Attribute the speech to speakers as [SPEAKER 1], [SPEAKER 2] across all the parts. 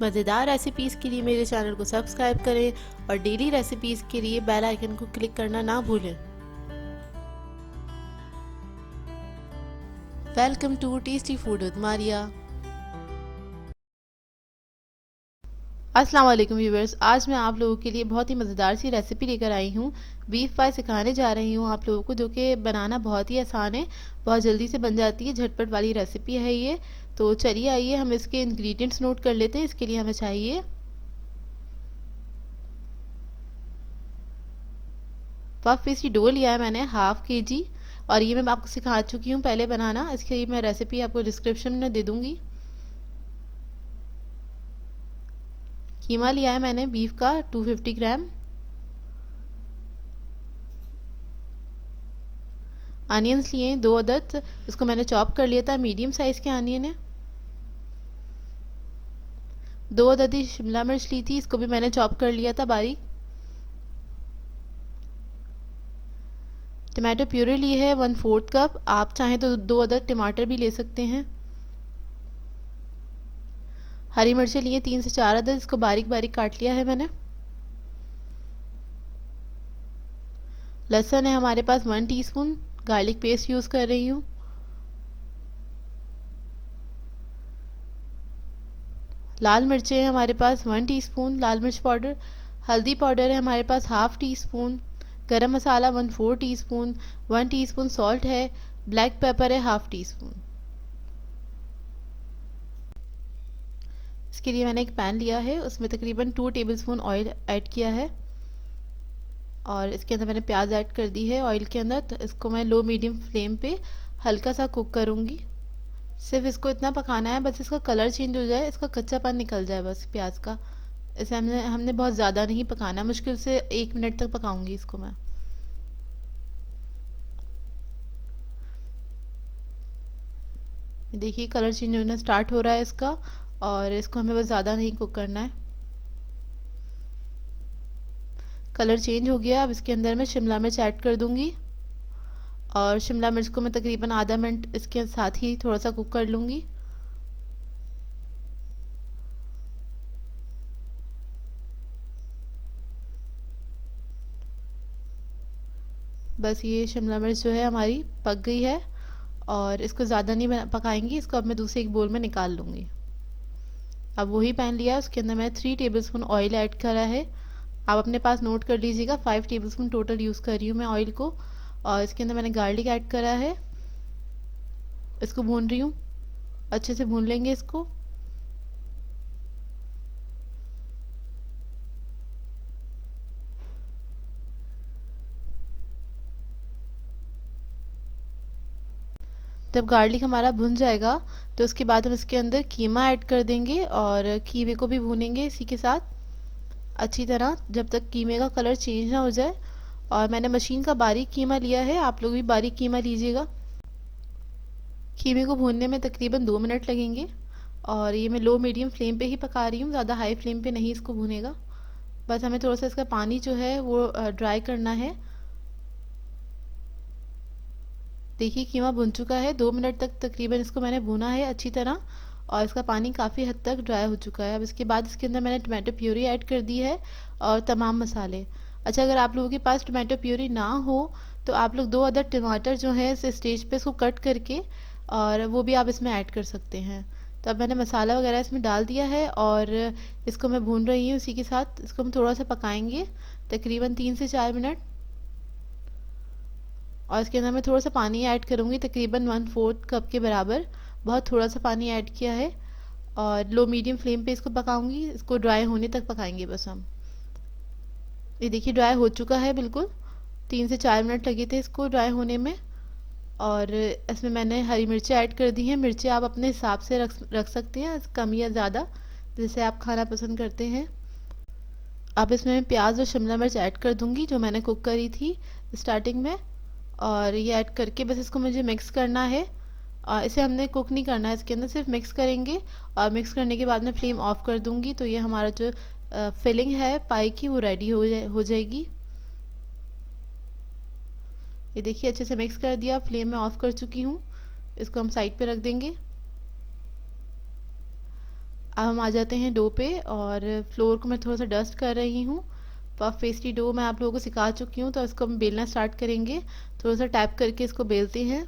[SPEAKER 1] मज़ेदार रेसिपीज़ के लिए मेरे चैनल को सब्सक्राइब करें और डेली रेसिपीज़ के लिए बेल आइकन को क्लिक करना ना भूलें। Welcome to tasty food with Maria. अस्सलाम वालेकुम व्यूवर्स, आज मैं आप लोगों के लिए बहुत ही मज़ेदार सी रेसिपी लेकर आई हूँ। बीफ पाई सिखाने जा रही हूँ आप लोगों को, जो कि बनाना बहुत ही आसान है, बहुत जल्दी से बन जाती है, झटपट वाली रेसिपी है ये। तो चलिए आइए हम इसके इंग्रेडिएंट्स नोट कर लेते हैं। इसके लिए हमें चाहिए पफ पेस्ट्री डो लिया है मैंने हाफ kg, और ये मैं आपको सिखा चुकी हूँ पहले बनाना। इसकी मैं रेसिपी आपको डिस्क्रिप्शन में दे दूँगी। कीमा लिया है मैंने बीफ का 250 ग्राम। अनियंस लिए 2 अदद, इसको मैंने चॉप कर लिया था, मीडियम साइज़ के अनियन है। 2 अदद ही शिमला मिर्च ली थी, इसको भी मैंने चॉप कर लिया था बारीक। टमाटो प्यूरी ली है 1/4 कप, आप चाहें तो 2 अदद टमाटर भी ले सकते हैं। हरी मिर्चें लिए 3 से 4 अदद, इसको बारीक बारीक काट लिया है मैंने। लहसुन है हमारे पास 1 टीस्पून, गार्लिक पेस्ट यूज़ कर रही हूँ। लाल मिर्चें हैं हमारे पास 1 टीस्पून लाल मिर्च पाउडर। हल्दी पाउडर है हमारे पास हाफ टीस्पून। गरम मसाला 1/4 टीस्पून। 1 टीस्पून सॉल्ट है। ब्लैक पेपर है हाफ टीस्पून। इसके लिए मैंने एक पैन लिया है, उसमें तकरीबन 2 टेबलस्पून ऑयल ऐड किया है, और इसके अंदर मैंने प्याज ऐड कर दी है ऑयल के अंदर। तो इसको मैं लो मीडियम फ्लेम पे हल्का सा कुक करूँगी। सिर्फ इसको इतना पकाना है, बस इसका कलर चेंज हो जाए, इसका कच्चापन निकल जाए बस प्याज का। इसे हमने हमने बहुत ज़्यादा नहीं पकाना, मुश्किल से 1 मिनट तक पकाऊंगी इसको मैं। देखिए कलर चेंज होना स्टार्ट हो रहा है इसका, और इसको हमें बस ज़्यादा नहीं कुक करना है। कलर चेंज हो गया, अब इसके अंदर मैं शिमला मिर्च ऐड कर दूंगी, और शिमला मिर्च को मैं तकरीबन आधा मिनट इसके साथ ही थोड़ा सा कुक कर लूँगी। बस ये शिमला मिर्च जो है हमारी पक गई है, और इसको ज़्यादा नहीं पकाएंगी। इसको अब मैं दूसरे एक बोल में निकाल लूँगी। अब वही पैन लिया, उसके अंदर मैं 3 टेबलस्पून ऑयल ऐड करा है। आप अपने पास नोट कर लीजिएगा, 5 टेबलस्पून टोटल यूज़ कर रही हूँ मैं ऑयल को। और इसके अंदर मैंने गार्लिक ऐड करा है, इसको भून रही हूँ, अच्छे से भून लेंगे इसको। जब गार्लिक हमारा भुन जाएगा, तो उसके बाद हम इसके अंदर कीमा ऐड कर देंगे, और कीमे को भी भूनेंगे इसी के साथ अच्छी तरह, जब तक कीमे का कलर चेंज ना हो जाए। और मैंने मशीन का बारीक कीमा लिया है, आप लोग भी बारीक कीमा लीजिएगा। कीमे को भूनने में तकरीबन 2 मिनट लगेंगे, और ये मैं लो मीडियम फ्लेम पे ही पका रही हूँ, ज़्यादा हाई फ्लेम पे नहीं इसको भूनेगा। बस हमें थोड़ा सा इसका पानी जो है वो ड्राई करना है। देखिए कीमा भुन चुका है, 2 मिनट तक तकरीबन इसको मैंने भुना है अच्छी तरह, और इसका पानी काफ़ी हद तक ड्राई हो चुका है। अब इसके बाद इसके अंदर मैंने टमाटो प्यूरी ऐड कर दी है, और तमाम मसाले। अच्छा, अगर आप लोगों के पास टमाटो प्यूरी ना हो, तो आप लोग 2 अदर टमाटर जो है इस स्टेज पे इसको कट करके, और वो भी आप इसमें ऐड कर सकते हैं। तो अब मैंने मसाला वगैरह इसमें डाल दिया है, और इसको मैं भून रही हूँ इसी के साथ। इसको हम थोड़ा सा पकाएंगे तकरीबन 3 से 4 मिनट, और इसके अंदर मैं थोड़ा सा पानी ऐड करूँगी, तकरीबन 1/4 कप के बराबर। बहुत थोड़ा सा पानी ऐड किया है, और लो मीडियम फ्लेम पे इसको पकाऊंगी। इसको ड्राई होने तक पकाएंगे बस हम। ये देखिए ड्राई हो चुका है बिल्कुल, 3 से 4 मिनट लगे थे इसको ड्राई होने में। और इसमें मैंने हरी मिर्चें ऐड कर दी हैं। मिर्चें आप अपने हिसाब से रख सकते हैं, कम या ज़्यादा, जैसे आप खाना पसंद करते हैं। अब इसमें मैं प्याज और शिमला मिर्च ऐड कर दूंगी, जो मैंने कुक करी थी स्टार्टिंग में। और ये ऐड करके बस इसको मुझे मिक्स करना है, और इसे हमने कुक नहीं करना है, इसके अंदर सिर्फ मिक्स करेंगे। और मिक्स करने के बाद मैं फ्लेम ऑफ कर दूंगी, तो ये हमारा जो फिलिंग है पाई की वो रेडी हो जाएगी। ये देखिए अच्छे से मिक्स कर दिया, फ्लेम में ऑफ कर चुकी हूँ। इसको हम साइड पे रख देंगे। अब हम आ जाते हैं डो पे, और फ्लोर को मैं थोड़ा सा डस्ट कर रही हूँ। पफ पेस्ट्री डो मैं आप लोगों को सिखा चुकी हूँ, तो इसको हम बेलना स्टार्ट करेंगे। थोड़ा सा टैप करके इसको बेलते हैं,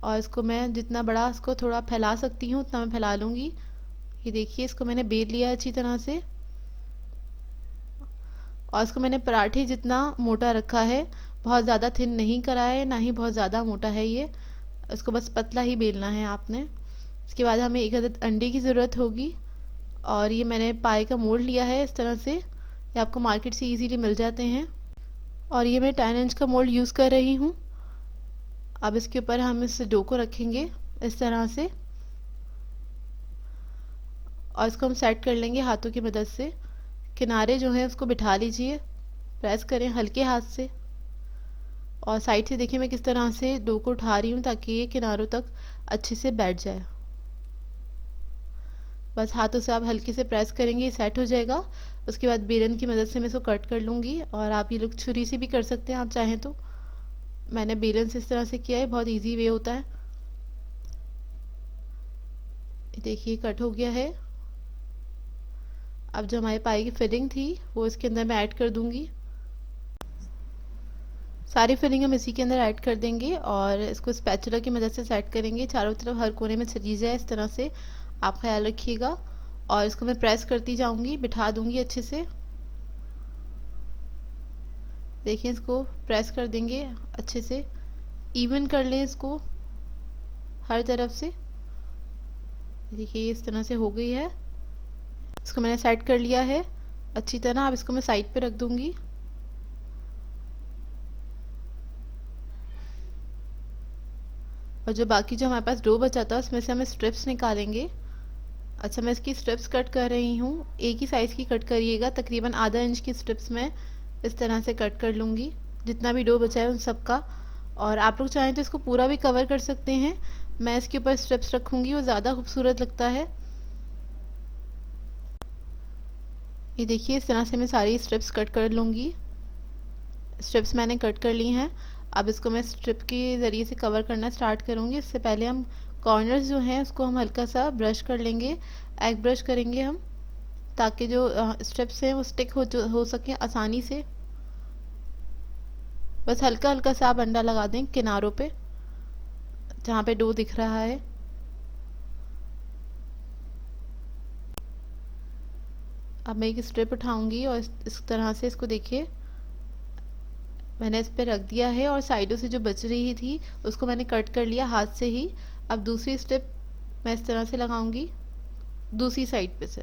[SPEAKER 1] और इसको मैं जितना बड़ा इसको थोड़ा फैला सकती हूँ उतना मैं फैला लूँगी। ये देखिए, इसको मैंने बेल लिया अच्छी तरह से, और इसको मैंने पराठे जितना मोटा रखा है, बहुत ज़्यादा थिन नहीं करा है, ना ही बहुत ज़्यादा मोटा है ये। इसको बस पतला ही बेलना है आपने। इसके बाद हमें एक अदद अंडे की ज़रूरत होगी, और ये मैंने पाई का मोल्ड लिया है इस तरह से, ये आपको मार्केट से इजीली मिल जाते हैं। और ये मैं 10 इंच का मोल्ड यूज़ कर रही हूँ। अब इसके ऊपर हम इस डो को रखेंगे इस तरह से, और इसको हम सेट कर लेंगे हाथों की मदद से। किनारे जो है उसको बिठा लीजिए, प्रेस करें हल्के हाथ से, और साइड से देखिए मैं किस तरह से डो को उठा रही हूँ ताकि ये किनारों तक अच्छे से बैठ जाए। बस हाथों से आप हल्के से प्रेस करेंगे, सेट हो जाएगा। उसके बाद बेलन की मदद से मैं इसको कट कर लूँगी, और आप ये लोग छुरी से भी कर सकते हैं आप चाहें तो। मैंने बेलन से इस तरह से किया है, बहुत इजी वे होता है। देखिए कट हो गया है। अब जो हमारे पाई की फिलिंग थी वो इसके अंदर मैं ऐड कर दूंगी। सारी फिलिंग हम इसी के अंदर ऐड कर देंगे, और इसको स्पैचुला की मदद से सेट करेंगे चारों तरफ, हर कोने में सजी जाए इस तरह से, आप ख्याल रखिएगा। और इसको मैं प्रेस करती जाऊंगी, बिठा दूंगी अच्छे से। देखिए इसको प्रेस कर देंगे अच्छे से, इवन कर लें इसको हर तरफ से। देखिए इस तरह से हो गई है। इसको मैंने सेट कर लिया है अच्छी तरह। अब इसको मैं साइड पे रख दूंगी। और जो बाकी जो हमारे पास डो बचा था उसमें से हमें स्ट्रिप्स निकालेंगे। अच्छा, मैं इसकी स्ट्रिप्स कट कर रही हूँ, एक ही साइज़ की कट करिएगा, तकरीबन आधा इंच की स्ट्रिप्स में इस तरह से कट कर लूँगी, जितना भी डो बचा है उन सब का। और आप लोग चाहें तो इसको पूरा भी कवर कर सकते हैं, मैं इसके ऊपर स्ट्रिप्स रखूँगी, वो ज़्यादा खूबसूरत लगता है। ये देखिए इस तरह से मैं सारी स्ट्रिप्स कट कर लूँगी। स्ट्रिप्स मैंने कट कर ली हैं। अब इसको मैं स्ट्रिप के ज़रिए से कवर करना स्टार्ट करूँगी। इससे पहले हम कॉर्नर्स जो हैं उसको हम हल्का सा ब्रश कर लेंगे, एग ब्रश करेंगे हम, ताकि जो स्ट्रिप्स हैं वो स्टिक हो सके आसानी से। बस हल्का हल्का सा आप अंडा लगा दें किनारों पे जहाँ पे डो दिख रहा है। अब मैं एक स्ट्रिप उठाऊंगी और इस तरह से इसको देखिए मैंने इस पे रख दिया है, और साइडों से जो बच रही थी उसको मैंने कट कर लिया हाथ से ही। अब दूसरी स्ट्रिप मैं इस तरह से लगाऊंगी दूसरी साइड पे से।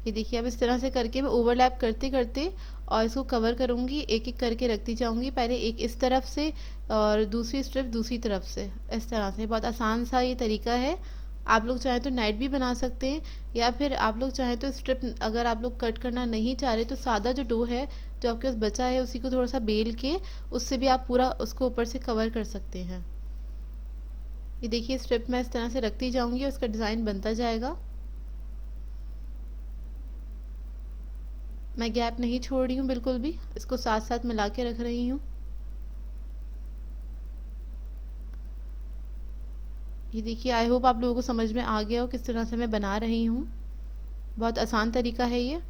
[SPEAKER 1] ये देखिए अब इस तरह से करके मैं ओवरलैप करते करते और इसको कवर करूंगी, एक एक करके रखती जाऊंगी, पहले एक इस तरफ से और दूसरी स्ट्रिप दूसरी तरफ से, इस तरह से। बहुत आसान सा ये तरीका है। आप लोग चाहें तो नाइट भी बना सकते हैं, या फिर आप लोग चाहें तो स्ट्रिप अगर आप लोग कट करना नहीं चाह रहे तो सादा जो डो है जो आपके पास बचा है उसी को थोड़ा सा बेल के उससे भी आप पूरा उसको ऊपर से कवर कर सकते हैं। ये देखिए स्ट्रिप मैं इस तरह से रखती जाऊंगी और उसका डिज़ाइन बनता जाएगा। मैं गैप नहीं छोड़ रही हूँ बिल्कुल भी, इसको साथ साथ मिला के रख रही हूँ। ये देखिए आई होप आप लोगों को समझ में आ गया हो किस तरह से मैं बना रही हूँ। बहुत आसान तरीका है ये।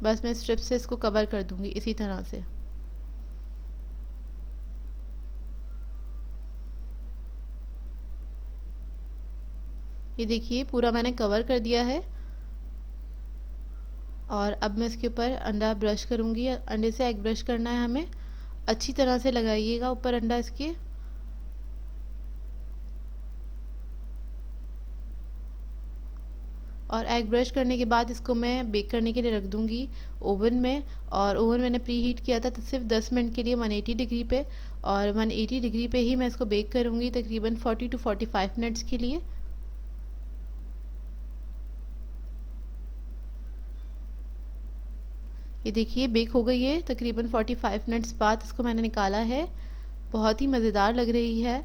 [SPEAKER 1] बस मैं स्ट्रिप से इसको कवर कर दूंगी इसी तरह से। ये देखिए पूरा मैंने कवर कर दिया है, और अब मैं इसके ऊपर अंडा ब्रश करूंगी। अंडे से एग ब्रश करना है हमें, अच्छी तरह से लगाइएगा ऊपर अंडा इसके। और एग ब्रश करने के बाद इसको मैं बेक करने के लिए रख दूंगी ओवन में। और ओवन मैंने प्री हीट किया था तो सिर्फ 10 मिनट के लिए 180 डिग्री पे, और 180 डिग्री पे ही मैं इसको बेक करूंगी तकरीबन 40 टू 45 मिनट्स के लिए। ये देखिए बेक हो गई है तकरीबन 45 मिनट्स बाद इसको मैंने निकाला है। बहुत ही मज़ेदार लग रही है।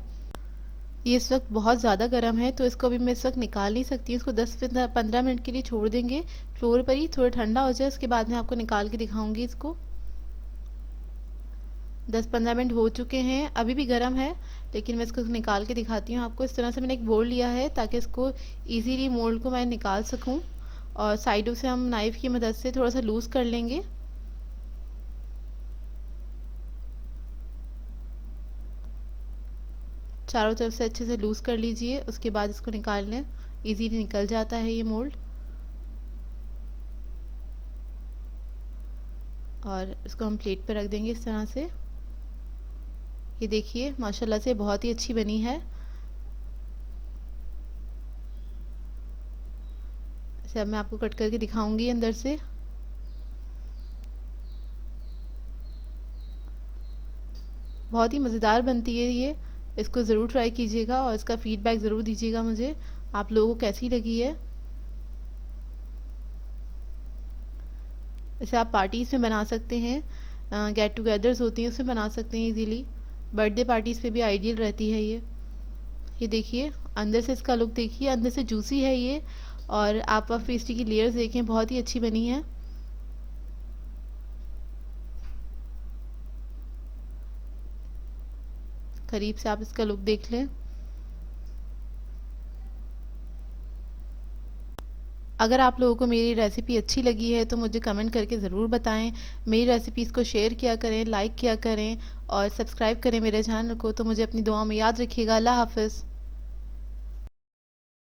[SPEAKER 1] ये इस वक्त बहुत ज़्यादा गर्म है तो इसको अभी मैं इस वक्त निकाल नहीं सकती, इसको 10-15 मिनट के लिए छोड़ देंगे फ्लोर पर ही, थोड़ा ठंडा हो जाए उसके बाद मैं आपको निकाल के दिखाऊंगी इसको। 10-15 मिनट हो चुके हैं, अभी भी गर्म है, लेकिन मैं इसको निकाल के दिखाती हूँ आपको। इस तरह से मैंने एक बोल लिया है ताकि इसको इजीली मोल्ड को मैं निकाल सकूँ। और साइडों से हम नाइफ़ की मदद से थोड़ा सा लूज़ कर लेंगे। चारों तरफ से अच्छे से लूज़ कर लीजिए, उसके बाद इसको निकाल लें। इजीली निकल जाता है ये मोल्ड। और इसको हम प्लेट पर रख देंगे इस तरह से। ये देखिए माशाल्लाह से बहुत ही अच्छी बनी है। इसे अब मैं आपको कट करके दिखाऊंगी अंदर से। बहुत ही मज़ेदार बनती है ये। इसको ज़रूर ट्राई कीजिएगा और इसका फीडबैक ज़रूर दीजिएगा मुझे, आप लोगों को कैसी लगी है। इसे आप पार्टीज़ में बना सकते हैं, गेट टुगेदर्स होती हैं उसमें बना सकते हैं इजीली। बर्थडे पार्टीज़ पे भी आइडियल रहती है ये। ये देखिए अंदर से इसका लुक देखिए, अंदर से जूसी है ये। और आप पफ पेस्ट्री की लेयर्स देखें, बहुत ही अच्छी बनी है। करीब से आप इसका लुक देख लें। अगर आप लोगों को मेरी रेसिपी अच्छी लगी है तो मुझे कमेंट करके ज़रूर बताएं। मेरी रेसिपीज़ को शेयर किया करें, लाइक किया करें और सब्सक्राइब करें मेरे चैनल को। तो मुझे अपनी दुआ में याद रखिएगा। अल्लाह हाफ़िज़।